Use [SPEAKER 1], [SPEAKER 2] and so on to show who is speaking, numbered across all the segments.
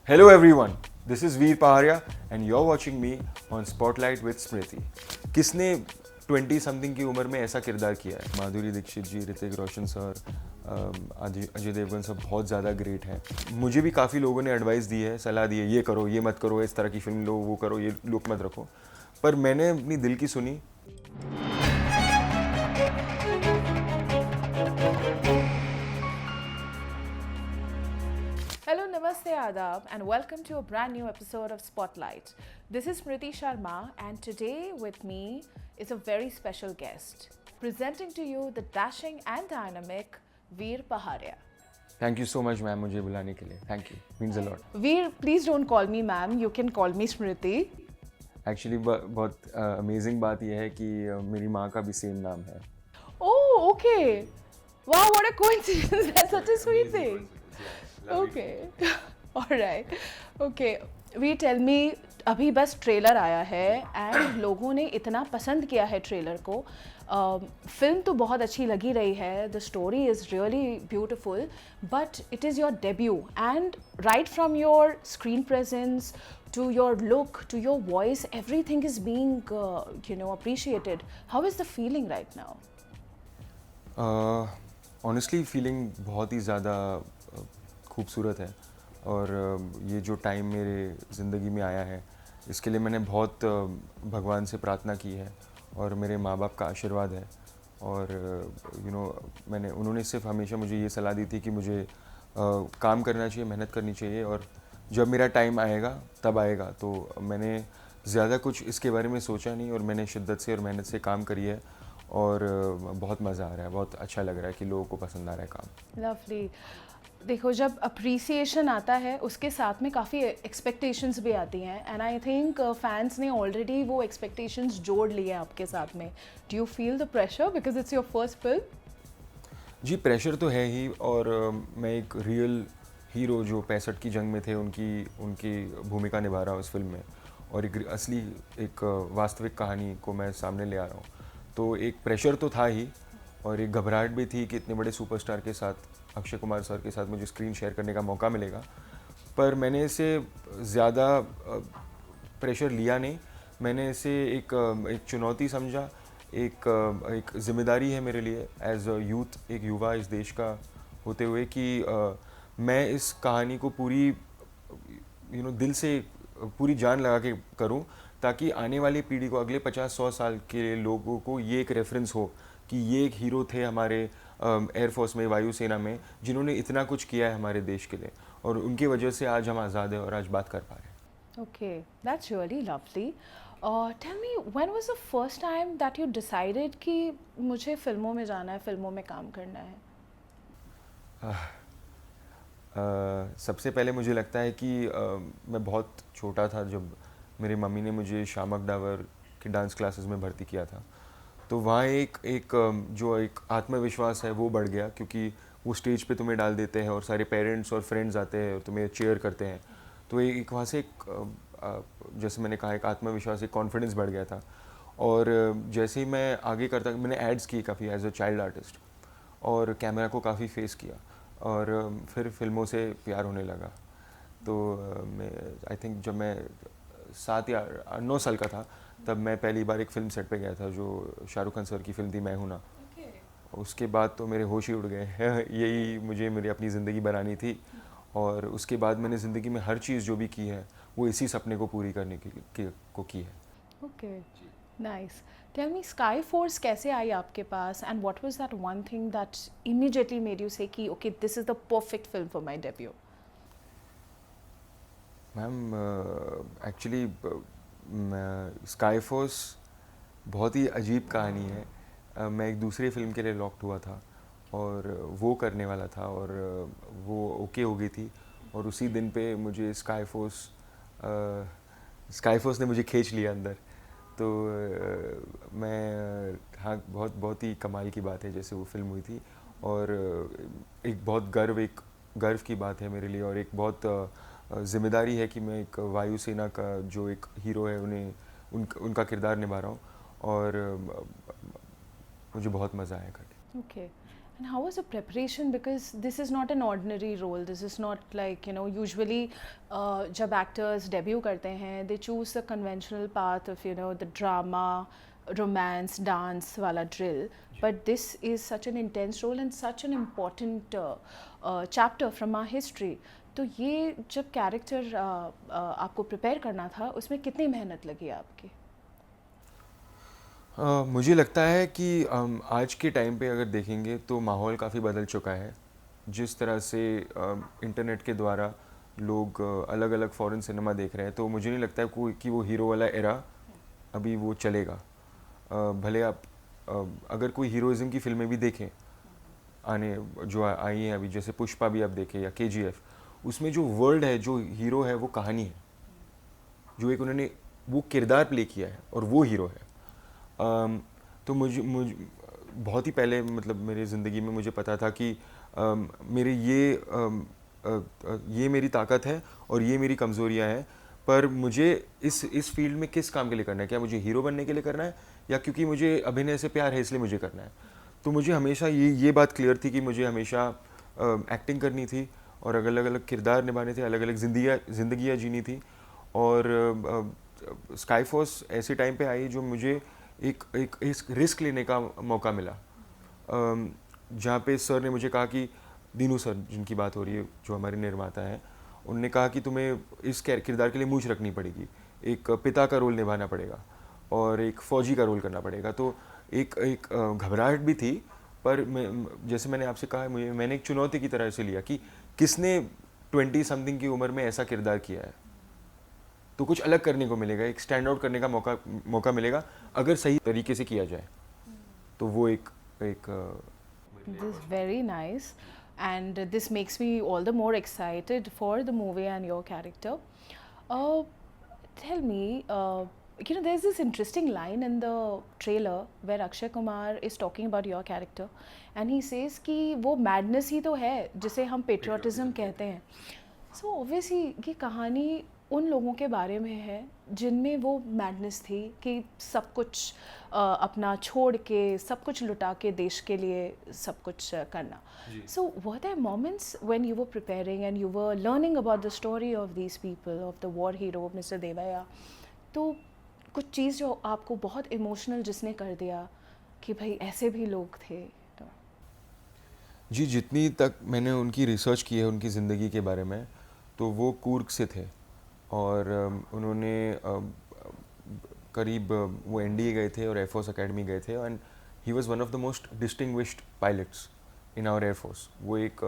[SPEAKER 1] Hello everyone, this is Veer Paharia and you're watching me on Spotlight with Smriti. किसने 20 something की उम्र में ऐसा किरदार किया है? माधुरी दीक्षित जी, ऋतिक रोशन सर, अजय देवगन सब बहुत ज़्यादा ग्रेट हैं. मुझे भी काफ़ी लोगों ने एडवाइस दी है, सलाह दी है, ये करो, ये मत करो, इस तरह की फिल्म लो, वो करो, ये लुक मत रखो. पर मैंने अपनी दिल की सुनी.
[SPEAKER 2] Hello, Namaste Adab, and welcome to a brand new episode of Spotlight. This is Smriti Sharma, and today with me is a very special guest, presenting to you the dashing and dynamic Veer Paharia.
[SPEAKER 1] Thank you so much ma'am मुझे बुलाने के लिए. Thank you, means a lot.
[SPEAKER 2] Veer, please don't call me ma'am, you can call me Smriti.
[SPEAKER 1] Actually बहुत amazing बात यह है कि मेरी माँ का भी सेम नाम है.
[SPEAKER 2] Oh, okay. Wow, what a coincidence. That's such a sweet thing. Okay. All right. Okay. We tell me अभी बस ट्रेलर आया है एंड लोगों ने इतना पसंद किया है ट्रेलर को. फिल्म तो बहुत अच्छी लगी रही है, the story is really beautiful, but it is your debut and right from your screen presence to your look, to your voice, everything is being, appreciated. How is the feeling right now?
[SPEAKER 1] Honestly feeling बहुत ही ज़्यादा खूबसूरत है. और ये जो time मेरे ज़िंदगी में आया है इसके लिए मैंने बहुत भगवान से प्रार्थना की है और मेरे माँ बाप का आशीर्वाद है. और उन्होंने सिर्फ हमेशा मुझे ये सलाह दी थी कि मुझे काम करना चाहिए, मेहनत करनी चाहिए, और जब मेरा टाइम आएगा तब आएगा. तो मैंने ज़्यादा कुछ इसके बारे में सोचा नहीं और मैंने शिद्दत से और मेहनत से काम करी है और बहुत मज़ा आ रहा है, बहुत अच्छा लग रहा है कि लोगों को पसंद आ रहा है काम.
[SPEAKER 2] लवली. देखो, जब अप्रिसिएशन आता है उसके साथ में काफ़ी एक्सपेक्टेशंस भी आती हैं एंड आई थिंक फैंस ने ऑलरेडी वो एक्सपेक्टेशंस जोड़ लिए हैं आपके साथ में. Do you feel the pressure because it's your first film?
[SPEAKER 1] जी, प्रेशर तो है ही. और मैं एक रियल हीरो जो 65 की जंग में थे उनकी भूमिका निभा रहा हूँ उस फिल्म में, और एक असली एक वास्तविक कहानी को मैं सामने ले आ रहा हूँ. तो एक प्रेशर तो था ही और एक घबराहट भी थी कि इतने बड़े सुपरस्टार के साथ, अक्षय कुमार सर के साथ मुझे स्क्रीन शेयर करने का मौका मिलेगा. पर मैंने इसे ज़्यादा प्रेशर लिया नहीं. मैंने इसे एक चुनौती समझा, एक जिम्मेदारी है मेरे लिए एज अ यूथ, एक युवा इस देश का होते हुए कि मैं इस कहानी को पूरी दिल से पूरी जान लगा के करूं ताकि आने वाली पीढ़ी को, अगले 50-100 साल के लोगों को ये एक रेफरेंस हो कि ये एक हीरो थे हमारे एयरफोर्स में, वायुसेना में, जिन्होंने इतना कुछ किया है हमारे देश के लिए, और उनकी वजह से आज हम आज़ाद हैं और आज बात कर पा रहे हैं.
[SPEAKER 2] Okay, that's really lovely. Tell me, when was the first time that you decided कि मुझे फिल्मों में जाना है, फिल्मों में काम करना है?
[SPEAKER 1] सबसे पहले मुझे लगता है कि मैं बहुत छोटा था जब मेरी मम्मी ने मुझे शामक डावर के डांस क्लासेस में भर्ती किया था. तो वहाँ जो एक आत्मविश्वास है वो बढ़ गया, क्योंकि वो स्टेज पे तुम्हें डाल देते हैं और सारे पेरेंट्स और फ्रेंड्स आते हैं और तुम्हें चीयर करते हैं. तो एक वहाँ से जैसे मैंने कहा, एक आत्मविश्वास, एक कॉन्फिडेंस बढ़ गया था. और जैसे ही मैं आगे करता, मैंने एड्स की काफ़ी एज अ चाइल्ड आर्टिस्ट, और कैमरा को काफ़ी फेस किया, और फिर फिल्मों से प्यार होने लगा. तो मैं आई थिंक जब मैं 7 या 9 साल का था तब मैं पहली बार एक फ़िल्म सेट पे गया था जो शाहरुख खान सर की फ़िल्म थी, मैं हूं ना. उसके बाद तो मेरे होश ही उड़ गए. यही मुझे मेरी अपनी ज़िंदगी बनानी थी, और उसके बाद मैंने ज़िंदगी में हर चीज़ जो भी की है वो इसी सपने को पूरी करने को की है.
[SPEAKER 2] Okay, nice. Tell me, Sky Force कैसे आई आपके पास and what was that one thing that immediately made you say कि okay, this is the perfect film for my debut?
[SPEAKER 1] Ma'am actually sky force बहुत ही अजीब कहानी है. मैं एक दूसरी फिल्म के लिए लॉक्ड हुआ था और वो करने वाला था, और वो ओके हो गई थी, और उसी दिन पे मुझे स्काई फोर्स ने मुझे खींच लिया अंदर. तो मैं हाँ, बहुत बहुत ही कमाल की बात है जैसे वो फिल्म हुई थी, और एक बहुत गर्व की बात है मेरे लिए, और एक बहुत जिम्मेदारी है कि मैं एक वायुसेना का जो एक हीरो है उनका किरदार निभा रहा हूँ, और मुझे बहुत मज़ा आया करके.
[SPEAKER 2] Okay. And how was the preparation? Because this is not an ordinary role. This is not like, usually जब actors debut करते हैं, they choose the conventional path of, the drama, romance, dance वाला drill. But this is such an intense role and such an important chapter from our history. तो ये जब character आपको prepare करना था, उसमें कितनी मेहनत लगी आपकी?
[SPEAKER 1] मुझे लगता है कि आज के टाइम पे अगर देखेंगे तो माहौल काफ़ी बदल चुका है। जिस तरह से इंटरनेट के द्वारा लोग अलग अलग फॉरेन सिनेमा देख रहे हैं, तो मुझे नहीं लगता है कोई कि वो हीरो वाला एरा अभी वो चलेगा। भले आप अगर कोई हीरोइज़म की फिल्में भी देखें आने जो आई हैं अभी, जैसे पुष्पा भी आप देखें या KGF, उसमें जो वर्ल्ड है, जो हीरो है, वो कहानी है, जो एक उन्होंने वो किरदार प्ले किया है और वो हीरो है। तो मुझ बहुत ही पहले मतलब मेरी ज़िंदगी में मुझे पता था कि मेरे ये मेरी ताकत है और ये मेरी कमज़ोरियाँ हैं, पर मुझे इस फील्ड में किस काम के लिए करना है? क्या मुझे हीरो बनने के लिए करना है या क्योंकि मुझे अभिनय से प्यार है इसलिए मुझे करना है? तो मुझे हमेशा ये बात क्लियर थी कि मुझे हमेशा एक्टिंग करनी थी और अलग अलग किरदार निभाने थे, अलग अलग ज़िंदगियाँ जीनी थी। और स्काई फोर्स ऐसे टाइम पे आई जो मुझे एक रिस्क लेने का मौका मिला, जहाँ पे सर ने मुझे कहा कि दीनू सर जिनकी बात हो रही है, जो हमारे निर्माता हैं, उन्होंने कहा कि तुम्हें इस किरदार के लिए मूंछ रखनी पड़ेगी, एक पिता का रोल निभाना पड़ेगा और एक फ़ौजी का रोल करना पड़ेगा। तो एक घबराहट भी थी, पर जैसे मैंने आपसे कहा, मैंने एक चुनौती की तरह से लिया कि किसने 20 समथिंग की उम्र में ऐसा किरदार किया है, तो कुछ अलग करने को मिलेगा, एक स्टैंड आउट करने का मौका मिलेगा अगर सही तरीके से किया जाए। तो वो एक
[SPEAKER 2] This is very nice, and this makes me all the more excited for the movie and your character. Tell me, there's this interesting line in the trailer where Akshay Kumar is talking about your character, and he says कि वो madness ही तो है जिसे हम patriotism कहते हैं. So obviously ये कहानी उन लोगों के बारे में है जिनमें वो मैडनेस थी कि सब कुछ अपना छोड़ के, सब कुछ लुटा के देश के लिए सब कुछ करना. So were there moments when you were preparing and you were learning about the story of these people, of the war hero mister Devaiah, तो कुछ चीज़ जो आपको बहुत इमोशनल जिसने कर दिया कि भाई ऐसे भी लोग थे? तो
[SPEAKER 1] जी, जितनी तक मैंने उनकी रिसर्च की है उनकी ज़िंदगी के बारे में, तो वो कूर्ग से थे और उन्होंने करीब वो NDA गए थे और एयरफोर्स अकेडमी गए थे, and he was one of the most distinguished pilots in our air force. वो एक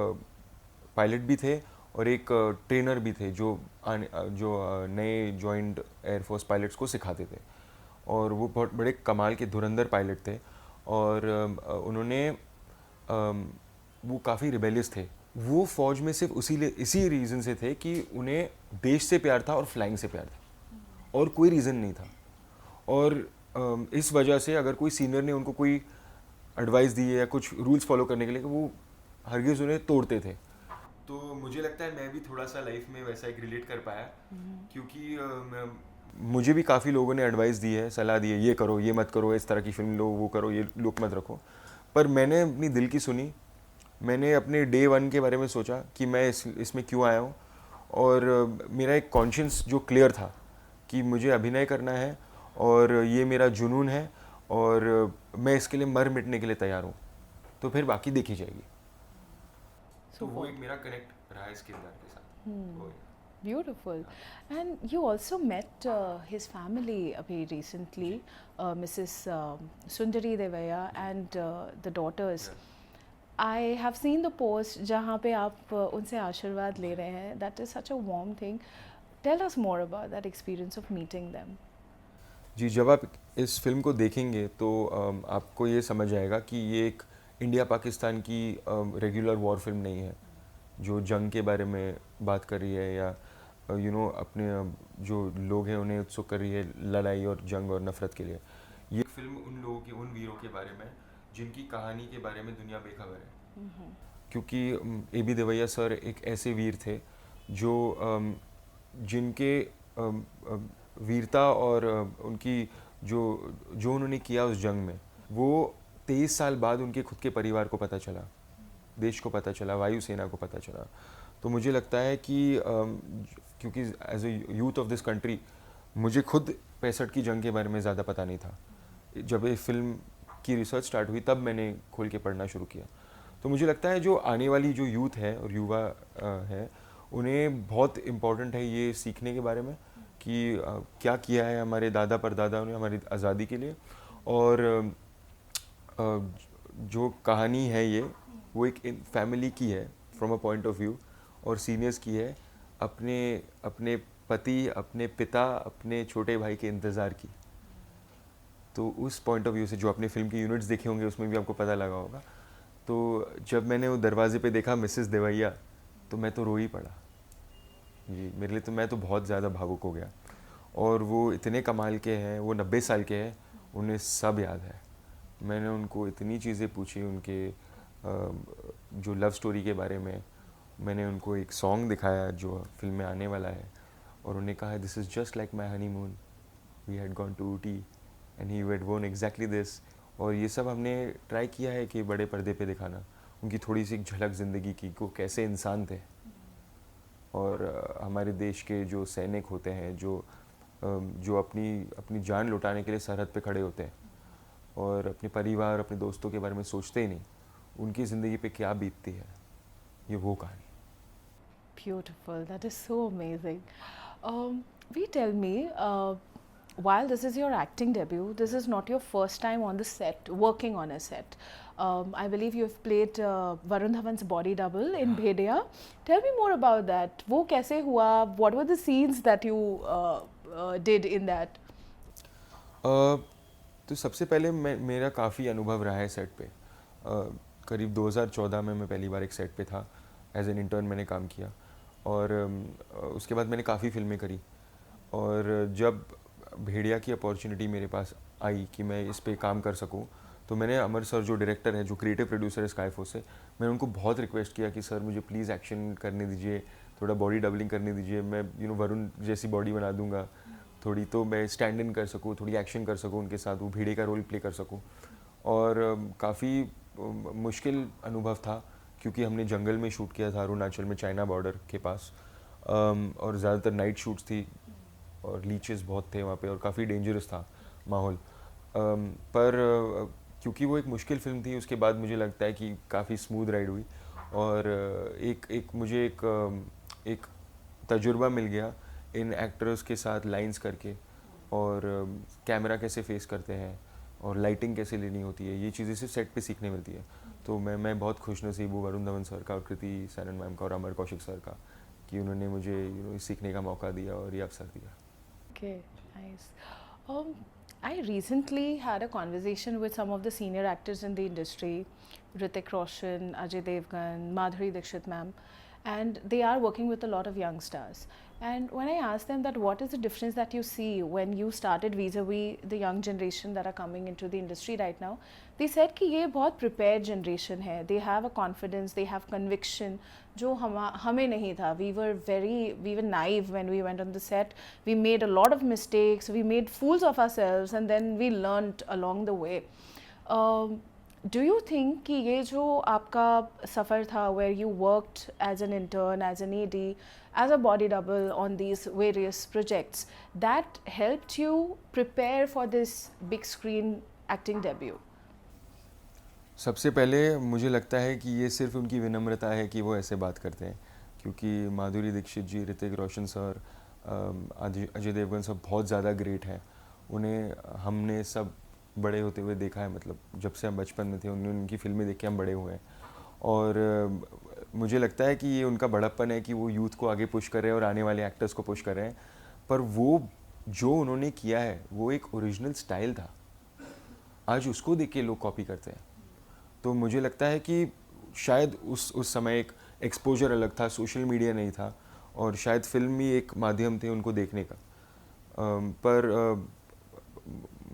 [SPEAKER 1] पायलट भी थे और एक ट्रेनर भी थे जो नए जॉइंट एयरफोर्स पायलट्स को सिखाते थे, और वो बहुत बड़े कमाल के धुरंधर पायलट थे। और उन्होंने वो काफ़ी रिबेलियस थे। वो फ़ौज में सिर्फ इसी रीज़न से थे कि उन्हें देश से प्यार था और फ्लाइंग से प्यार था, और कोई रीज़न नहीं था। और इस वजह से अगर कोई सीनियर ने उनको कोई एडवाइस दी है या कुछ रूल्स फॉलो करने के लिए, वो हरगिज़ उन्हें तोड़ते थे। तो मुझे लगता है मैं भी थोड़ा सा लाइफ में वैसा एक रिलेट कर पाया, क्योंकि मुझे भी काफ़ी लोगों ने एडवाइस दी है, सलाह दी है, ये करो, ये मत करो, इस तरह की फिल्म लो, वो करो, ये लुक मत रखो। पर मैंने अपनी दिल की सुनी। मैंने अपने डे 1 के बारे में सोचा कि मैं इसमें क्यों आया हूँ, और मेरा एक कॉन्शियंस जो क्लियर था कि मुझे अभिनय करना है और ये मेरा जुनून है और मैं इसके लिए मर मिटने के लिए तैयार हूँ, तो फिर बाकी देखी जाएगी। तो वो एक मेरा कनेक्ट रहा इस किरदार के साथ।
[SPEAKER 2] Beautiful. And you also met his family abhi recently, Mrs. Sundari Devaya and the daughters. I have seen the post जहाँ पे आप उनसे आशीर्वाद ले रहे हैं. That is such a warm thing. Tell us more about that experience of meeting them.
[SPEAKER 1] जी, जब आप इस फिल्म को देखेंगे तो आपको ये समझ आएगा कि ये एक इंडिया पाकिस्तान की रेगुलर वॉर फिल्म नहीं है जो जंग के बारे में बात कर रही है, या अपने जो लोग हैं उन्हें उत्सुक कर रही है लड़ाई और जंग और नफ़रत के लिए। ये फिल्म उन लोगों के, उन वीरों के बारे में जिनकी कहानी के बारे में दुनिया बेखबर है। क्योंकि AB देवैया सर एक ऐसे वीर थे जो जिनके वीरता और उनकी जो उन्होंने किया उस जंग में, वो 23 साल बाद उनके खुद के परिवार को पता चला देश को पता चला, वायुसेना को पता चला। तो मुझे लगता है कि क्योंकि as a youth of this country मुझे खुद 65 की जंग के बारे में ज़्यादा पता नहीं था। जब ये फिल्म की रिसर्च स्टार्ट हुई तब मैंने खोल के पढ़ना शुरू किया। तो मुझे लगता है जो आने वाली जो यूथ है और युवा है, उन्हें बहुत इम्पोर्टेंट है ये सीखने के बारे में कि क्या किया है हमारे दादा परदादा ने हमारी आज़ादी के लिए। और जो कहानी है ये वो एक फैमिली की है from a point of view, और सीनियर्स की है अपने अपने पति, अपने पिता, अपने छोटे भाई के इंतज़ार की। तो उस पॉइंट ऑफ व्यू से जो अपने फिल्म के यूनिट्स देखे होंगे उसमें भी आपको पता लगा होगा। तो जब मैंने वो दरवाजे पे देखा मिसेस देवैया, तो मैं तो रो ही पड़ा जी। मेरे लिए तो मैं तो बहुत ज़्यादा भावुक हो गया। और वो इतने कमाल के हैं, वो 90 साल के हैं, उन्हें सब याद है। मैंने उनको इतनी चीज़ें पूछी उनके जो लव स्टोरी के बारे में। मैंने उनको एक सॉन्ग दिखाया जो फिल्म में आने वाला है, और उन्हें कहा this is just like my honeymoon, we had gone to Ooty and he had won exactly this. और ये सब हमने ट्राई किया है कि बड़े पर्दे पे दिखाना, उनकी थोड़ी सी झलक ज़िंदगी की, को कैसे इंसान थे। और हमारे देश के जो सैनिक होते हैं, जो अपनी अपनी जान लुटाने के लिए सरहद पे खड़े होते हैं और अपने परिवार, अपने दोस्तों के बारे में सोचते ही नहीं, उनकी ज़िंदगी पे क्या बीतती है, ये वो कहानी।
[SPEAKER 2] Beautiful. That is so amazing. We tell me, while this is your acting debut, this is not your first time on the set, working on a set. I believe you have played Varun Dhawan's body double in Bhedia. Tell me more about that. वो कैसे हुआ? What were the scenes that you did in that?
[SPEAKER 1] तो सबसे पहले मेरा काफ़ी अनुभव रहा है सेट पे। करीब 2014 में मैं पहली बार एक सेट पे था, एज एन इंटर्न मैंने काम किया। और उसके बाद मैंने काफ़ी फिल्में करी। और जब भेड़िया की अपॉर्चुनिटी मेरे पास आई कि मैं इस पे काम कर सकूं, तो मैंने अमर सर जो डायरेक्टर है, जो क्रिएटिव प्रोड्यूसर है स्काईफोर्स से, मैंने उनको बहुत रिक्वेस्ट किया कि सर मुझे प्लीज़ एक्शन करने दीजिए, थोड़ा बॉडी डबलिंग करने दीजिए, मैं वरुण जैसी बॉडी बना दूंगा थोड़ी, तो मैं स्टैंड इन कर सकूँ, थोड़ी एक्शन कर सकूँ उनके साथ, वो भेड़िया का रोल प्ले कर सकूँ। और काफ़ी मुश्किल अनुभव था क्योंकि हमने जंगल में शूट किया था, अरुणाचल में, चाइना बॉर्डर के पास। और ज़्यादातर नाइट शूट्स थी और लीचेस बहुत थे वहाँ पे, और काफ़ी डेंजरस था माहौल। पर क्योंकि वो एक मुश्किल फिल्म थी, उसके बाद मुझे लगता है कि काफ़ी स्मूथ राइड हुई। और मुझे एक तजुर्बा मिल गया इन एक्टर्स के साथ लाइंस करके, और कैमरा कैसे फेस करते हैं और लाइटिंग कैसे लेनी होती है, ये चीज़ें सिर्फ सेट पे सीखने मिलती है। तो मैं बहुत खुशनसीब हूँ वरुण धवन सर का और कृति सैनन मैम का और अमर कौशिक सर का कि उन्होंने मुझे सीखने का मौका दिया और ये अवसर दिया।
[SPEAKER 2] Okay, nice. I recently had a conversation with some of the senior actors in the industry, Hrithik Roshan, Ajay Devgan, Madhuri Dixit ma'am, and they are working with a lot of young stars. And when I asked them that what is the difference that you see when you started vis-a-vis the young generation that are coming into the industry right now, they said कि ये बहुत prepared generation है, they have a confidence, they have conviction, जो हमें नहीं था. We were naive when we went on the set. We made a lot of mistakes, we made fools of ourselves, and then we learned along the way. Do you think कि ये जो आपका सफ़र था, where you worked as an intern, as an AD, as a body double on these various projects, that helped you prepare for this big screen acting debut?
[SPEAKER 1] सबसे पहले मुझे लगता है कि ये सिर्फ उनकी विनम्रता है कि वो ऐसे बात करते हैं, क्योंकि माधुरी दीक्षित जी, ऋतिक रोशन सर, अजय देवगन सब बहुत ज़्यादा ग्रेट हैं। उन्हें हमने सब बड़े होते हुए देखा है, मतलब जब से हम बचपन में थे उनकी फिल्में देख के हम बड़े हुए हैं। और मुझे लगता है कि ये उनका बड़प्पन है कि वो यूथ को आगे पुश कर रहे हैं और आने वाले एक्टर्स को पुश कर रहे हैं। पर वो जो उन्होंने किया है वो एक ओरिजिनल स्टाइल था, आज उसको देख के लोग कॉपी करते हैं। तो मुझे लगता है कि शायद उस समय एक एक्सपोजर अलग था, सोशल मीडिया नहीं था, और शायद फिल्म ही एक माध्यम थे उनको देखने का। पर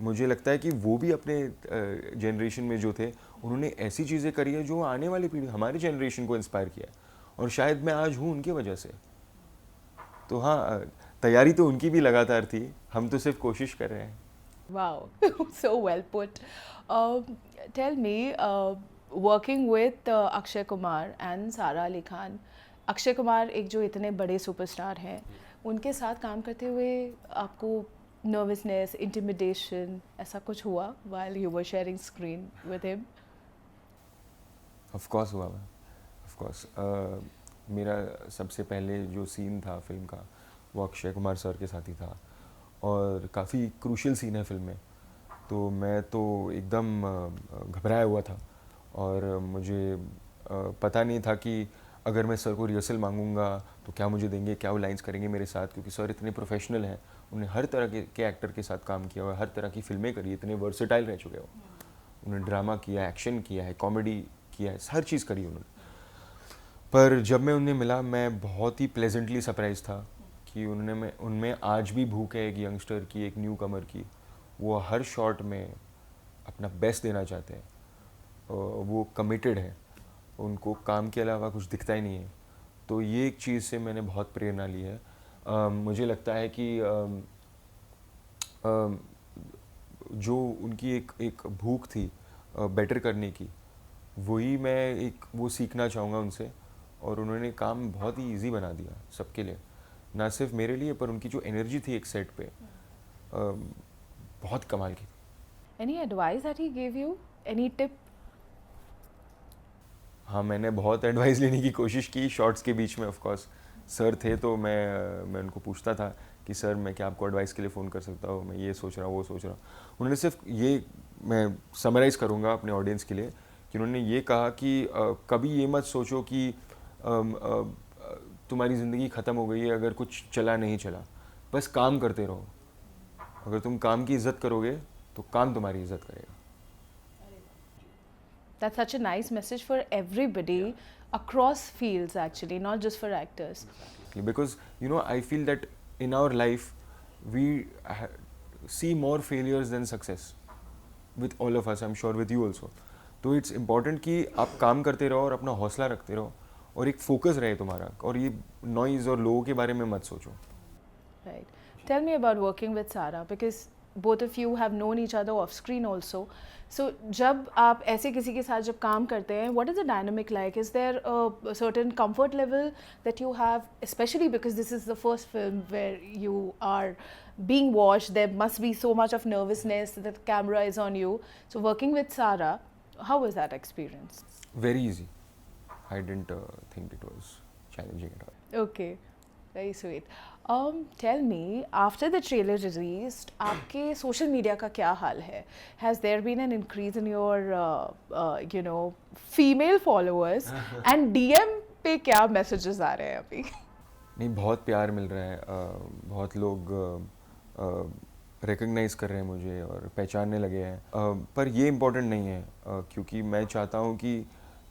[SPEAKER 1] मुझे लगता है कि वो भी अपने जनरेशन में जो थे उन्होंने ऐसी चीज़ें करी है जो आने वाली पीढ़ी, हमारी जनरेशन को इंस्पायर किया है, और शायद मैं आज हूँ उनकी वजह से। तो हाँ, तैयारी तो उनकी भी लगातार थी, हम तो सिर्फ कोशिश कर रहे हैं।
[SPEAKER 2] Wow, so well put. Tell me, working with Akshay Kumar and सारा अली खान, अक्षय कुमार एक जो इतने बड़े सुपरस्टार हैं, उनके साथ काम करते हुए आपको नर्वसनेस, इंटिमिडेशन ऐसा कुछ हुआ while you were sharing screen with him?
[SPEAKER 1] Of course हुआ ऑफ कोर्स। मेरा सबसे पहले जो सीन था फिल्म का वो अक्षय कुमार सर के साथ ही था, और काफ़ी क्रूशियल सीन है फिल्म में। तो मैं तो एकदम घबराया हुआ था, और मुझे पता नहीं था कि अगर मैं सर को रिहर्सल मांगूंगा तो क्या मुझे देंगे, क्या वो लाइंस करेंगे मेरे साथ, क्योंकि सर इतने प्रोफेशनल हैं। उन्होंने हर तरह के एक्टर के साथ काम किया हुआ है, हर तरह की फिल्में करी, इतने वर्सेटाइल रह चुके हो। उन्होंने ड्रामा किया, एक्शन किया है, कॉमेडी किया है, हर चीज़ करी उन्होंने। पर जब मैं उन्हें मिला, मैं बहुत ही प्लेजेंटली सरप्राइज था कि उनमें आज भी भूख है एक यंगस्टर की, एक न्यू कमर की। वो हर शॉट में अपना बेस्ट देना चाहते हैं, वो कमिटेड है, उनको काम के अलावा कुछ दिखता ही नहीं है। तो ये एक चीज़ से मैंने बहुत प्रेरणा ली है। मुझे लगता है कि जो उनकी एक भूख थी बेटर करने की, वही मैं वो सीखना चाहूँगा उनसे। और उन्होंने काम बहुत ही इजी बना दिया सबके लिए, ना सिर्फ मेरे लिए, पर उनकी जो एनर्जी थी एक सेट पे बहुत कमाल की थी।
[SPEAKER 2] Any advice that he gave you? Any tip?
[SPEAKER 1] हाँ, मैंने बहुत एडवाइस लेने की कोशिश की शॉर्ट्स के बीच में। ऑफ कोर्स सर थे तो मैं उनको पूछता था कि सर मैं क्या आपको एडवाइस के लिए फ़ोन कर सकता हूँ, मैं ये सोच रहा हूँ, वो सोच रहा हूँ। उन्होंने सिर्फ ये, मैं समराइज़ करूँगा अपने ऑडियंस के लिए, कि उन्होंने ये कहा कि कभी ये मत सोचो कि तुम्हारी ज़िंदगी ख़त्म हो गई है अगर कुछ चला नहीं चला, बस काम करते रहो। अगर तुम काम की इज़्ज़त करोगे तो काम तुम्हारी इज़्ज़त करेगा।
[SPEAKER 2] That's such a nice message for everybody across fields, actually, not just for actors.
[SPEAKER 1] Because I feel that in our life we see more failures than success with all of us, I'm sure with you also. तो it's important कि आप काम करते रहो और अपना हौसला रखते रहो, और एक फोकस रहे तुम्हारा, और ये नॉइज़ और लोगों के बारे में मत सोचो।
[SPEAKER 2] Right. Tell me about working with Sara, because both of you have known each other off screen also. So जब आप ऐसे किसी के साथ जब काम करते हैं, what is the dynamic like? Is there a certain comfort level that you have, especially because this is the first film where you are being watched? There must be so much of nervousness that the camera is on you. So working with Sara, how was that experience?
[SPEAKER 1] Very easy. I didn't think it was challenging at all.
[SPEAKER 2] Okay, very sweet. Tell me, after the trailer released, आपके social media का क्या हाल है? Has there been an increase in your, female followers? And DM पे क्या messages आ रहे हैं अभी?
[SPEAKER 1] नहीं, बहुत प्यार मिल रहा है, बहुत लोग रिकग्नाइज कर रहे हैं मुझे और पहचानने लगे हैं। पर ये इम्पोर्टेंट नहीं है, क्योंकि मैं चाहता हूँ कि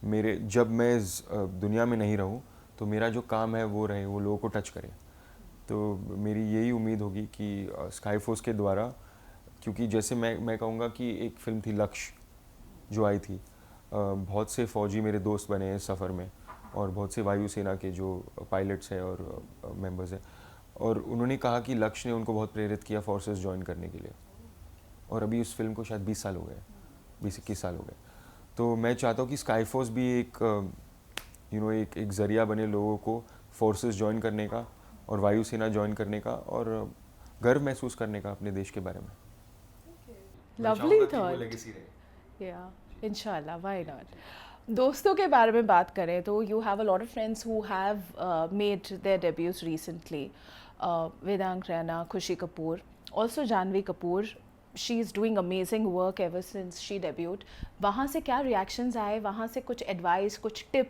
[SPEAKER 1] जब मैं इस दुनिया में नहीं रहूँ तो मेरा जो काम है वो रहे, वो लोगों को टच करे। तो मेरी यही उम्मीद होगी कि स्काई फोर्स के द्वारा, क्योंकि जैसे मैं कहूँगा कि एक फिल्म थी लक्ष्य जो आई थी, बहुत से फ़ौजी मेरे दोस्त बने हैं इस सफ़र में, और बहुत से वायुसेना के जो पायलट्स हैं और मेंबर्स हैं, और उन्होंने कहा कि लक्ष्य ने उनको बहुत प्रेरित किया फोर्सेस ज्वाइन करने के लिए। और अभी उस फिल्म को शायद 20 साल हो गए, 20-21 साल हो गए। तो मैं चाहता हूँ कि स्काई फोर्स भी एक ज़रिया बने लोगों को फोर्सेस ज्वाइन करने का और वायुसेना ज्वाइन करने का, और गर्व महसूस करने का अपने देश के बारे में।
[SPEAKER 2] Lovely thought. Yeah, inshallah, why not? दोस्तों के बारे में बात करें तो you have a lot of friends who have made their debuts recently. Vedang Raina, Khushi Kapoor, also Janhvi Kapoor. She is doing amazing work ever since she debuted. वहाँ से क्या reactions आए, वहाँ से कुछ advice, कुछ tip,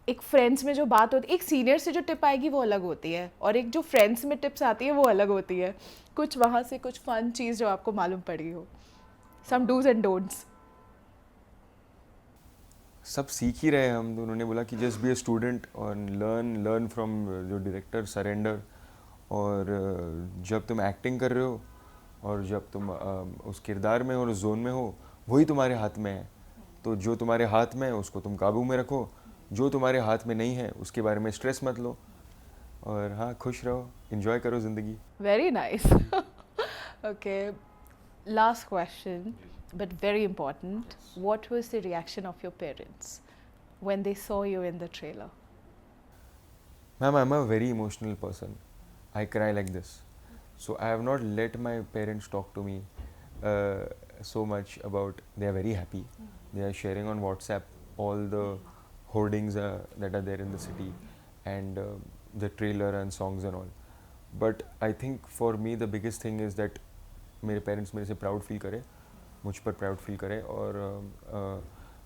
[SPEAKER 2] एक friends में जो बात होती है, एक सीनियर से जो टिप आएगी वो अलग होती है, और एक जो फ्रेंड्स में टिप्स आती है वो अलग होती है। कुछ वहाँ से कुछ फन चीज़ जो आपको मालूम पड़ी हो, सम डूज एंड डोंट्स।
[SPEAKER 1] सब सीख ही रहे हैं हम। तो उन्होंने बोला कि जस्ट बी ए स्टूडेंट और लर्न फ्रॉम जो डायरेक्टर, सरेंडर। और जब तुम एक्टिंग कर रहे हो और जब तुम उस किरदार में और उस जोन में हो, वही तुम्हारे हाथ में है। तो जो तुम्हारे हाथ में है उसको तुम काबू में रखो, जो तुम्हारे हाथ में नहीं है उसके बारे में स्ट्रेस मत लो, और हाँ, खुश रहो, एंजॉय करो ज़िंदगी।
[SPEAKER 2] Very nice. Okay, last question, but very important, what was the reaction of your parents when they saw you in the trailer?
[SPEAKER 1] Ma'am, I'm a very emotional person. I cry like this. So I have not let my parents talk to me uh, so much about. They are very happy. They are sharing on WhatsApp all the hoardings that are there in the city, and the trailer and songs and all. But I think for me the biggest thing is that मेरे parents मेरे से proud feel करें, मुझ पर proud feel करें, और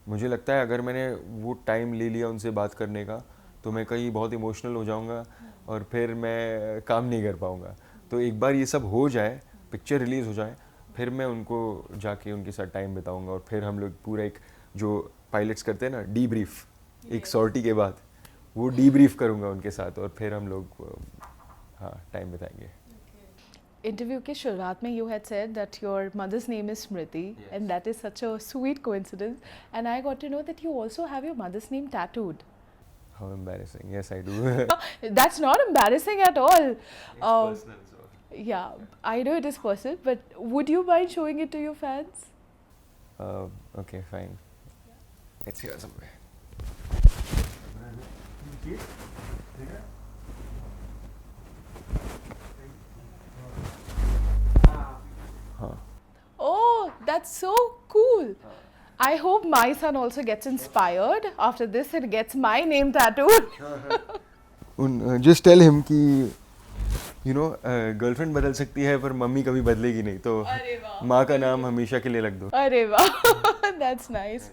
[SPEAKER 1] मुझे लगता है अगर मैंने वो टाइम ले लिया उनसे बात करने का तो मैं कहीं बहुत इमोशनल हो जाऊंगा और फिर मैं काम नहीं कर पाऊंगा. तो एक बार ये सब हो जाए, पिक्चर रिलीज़ हो जाए, फिर मैं उनको जाके उनके साथ टाइम बिताऊंगा, और फिर हम लोग पूरा एक जो पायलट्स करते हैं ना डी ब्रीफ, एक सॉर्टी के बाद वो डी ब्रीफ करूँगा उनके साथ, और फिर हम लोग हाँ टाइम बिताएंगे.
[SPEAKER 2] Interview के शुरुआत में you had said that your mother's name is Smriti, and that is such a sweet coincidence, and I got to know that you also have your mother's name tattooed.
[SPEAKER 1] How embarrassing. Yes, I do.
[SPEAKER 2] That's not embarrassing at all.
[SPEAKER 1] Personal, so.
[SPEAKER 2] Yeah, I know it is personal, but would you mind showing it to your fans?
[SPEAKER 1] Okay, fine. It's here somewhere.
[SPEAKER 2] Oh, that's so cool. I hope my son also gets inspired after this and gets my name tattooed.
[SPEAKER 1] Just tell him कि girlfriend बदल सकती है पर mummy कभी बदलेगी नहीं, तो माँ का नाम हमेशा के लिए रख दो.
[SPEAKER 2] Arey wow, that's nice.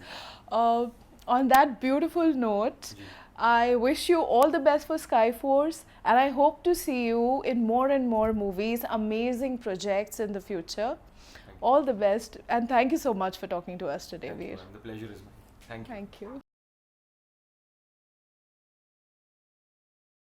[SPEAKER 2] On that beautiful note, I wish you all the best for Skyforce, and I hope to see you in more and more movies, amazing projects in the future. All the best, and thank you so much for talking to us today, Veer.
[SPEAKER 1] The pleasure is mine. Thank you.
[SPEAKER 2] Thank you.